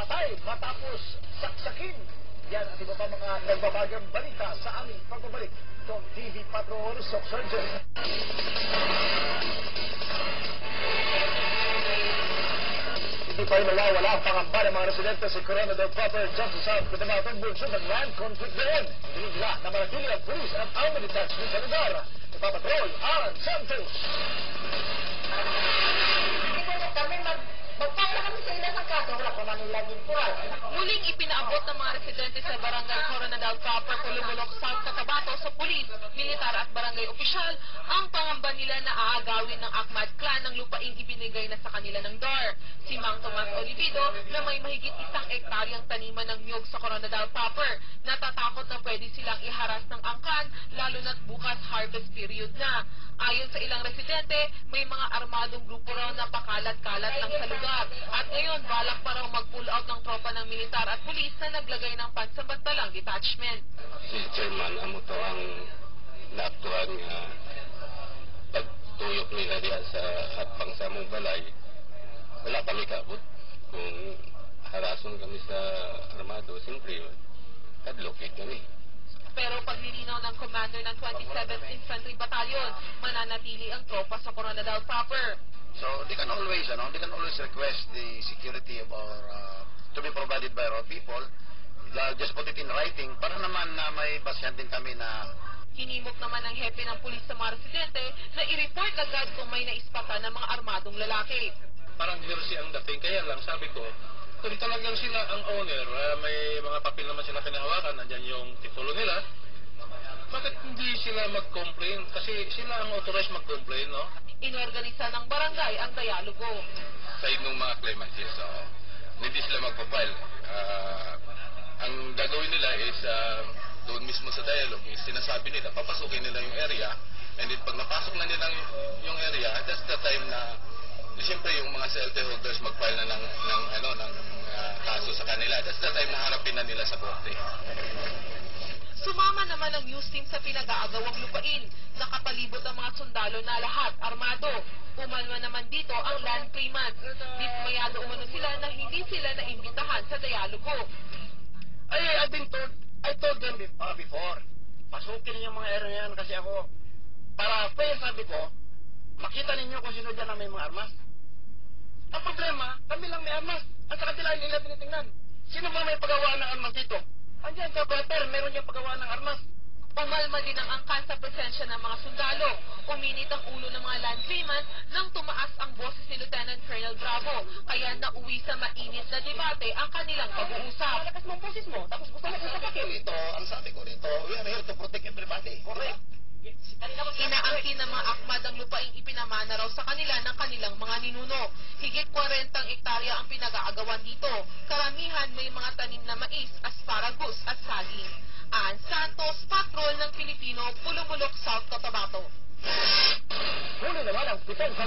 patay matapos saksakin. Yan at iba pa mga nagbabagang balita sa aming pagbabalik ng TV Patrol Sock Surgeon. Hindi pa rin nawawala ang pangamba ng mga residente sa Corona del Proper dyan sa South Cotabato bunsod ng land conflict doon. Hindi nila na manatili ang pulis at army detachment sa lugar. Ipapatrol Alan Santos. Magpala kami sa ilan ng kaso, wala pa man nila gintural. Muling ipinaabot ng mga residente sa barangay Coronadal Proper, Pulumulok, South Cotabato sa pulis, militar at barangay opisyal ang pangamba nila na aagawin ng Akmat Clan ng lupaing ibinigay na sa kanila ng DOR. Si Mang Tomas Olivido na may mahigit 1 ektaryang taniman ng niyog sa Coronadal Proper. Natatakot na pwede silang iharas ng angkan lalo na't bukas harvest period na. Ayon sa ilang residente, may mga armadong grupo raw na pakalat-kalat lang sa lugar. At ngayon, balak pa raw mag-pull out ng tropa ng militar at pulis na naglagay ng pansamantalang detachment. Si Chairman, amo to ang naaktuhan nga pagtuyok nila diya sa hatpang sa mong balay. Wala kami kabot. Kung harason kami sa armado, siyempre, kadlokit kami. Pero paglilinaw ng commander ng 27th Infantry Battalion, mananatili ang tropa sa Coronadal Proper. So they can always request the security of our to be provided by our people. Just put it in writing para naman na may basyan din kami na. Hinimok naman ng hepe ng pulis sa mga residente na i-report agad kung may naispatan ng mga armadong lalaki. Parang hearsay ang dating, kaya lang sabi ko, kung talagang sila ang owner, may mga papel naman sila pinahawakan, nandyan yung titulo nila, bakit hindi sila mag-complain? Kasi sila ang authorized mag-complain, no? Inorganisa ng barangay ang dialogo. Sa inong mga claimants, hindi sila magpapile. Ang gagawin nila is doon mismo sa dialogue, is sinasabi nila, papasukin nila yung area, and then pag napasok na nila yung area, that's the time na siyempre yung mga CLT holders mag-file na ng kaso sa kanila. That's the time na harapin na nila sa korte. Sumama naman ang news team sa pinag-aagawang lupain. Nakapalibot ang mga sundalo na lahat, armado. Umalma naman dito ang land claimants. Dismayado umano sila na hindi sila naimbitahan sa dialogo. I told them before, pasukin yung mga area yan kasi ako, para fair sabi ko, makita ninyo kung sino dyan na may mga armas. Ang problema, kami lang may armas. At sa kanila nila tinitingnan. Sino ba may pagawaan ng armas dito? Andiyan sa Blatter, meron diyang pagawaan ng armas. Umalma din ang angkan sa presensya ng mga sundalo. Uminit ang ulo ng mga land claimants nang tumaas ang boses ni Lieutenant Colonel Bravo. Kaya nauwi sa mainit na debate ang kanilang pag-uusap. Malakas mo ang boses mo, tapos gusto mo sasakin. Ito, ang sabi ko dito, we are here to protect everybody. Correct. Inaangkin ng mga akmad ang lupaing ipinamana raw sa kanila ng kanilang mga ninuno. Higit 40 ektarya ang pinag-aagawan dito. Karamihan may mga tanim na mais, asparagus at saging. Ann Santos, Patrol ng Pilipino, Pulumulok, South Cotabato. Huli naman ang pitong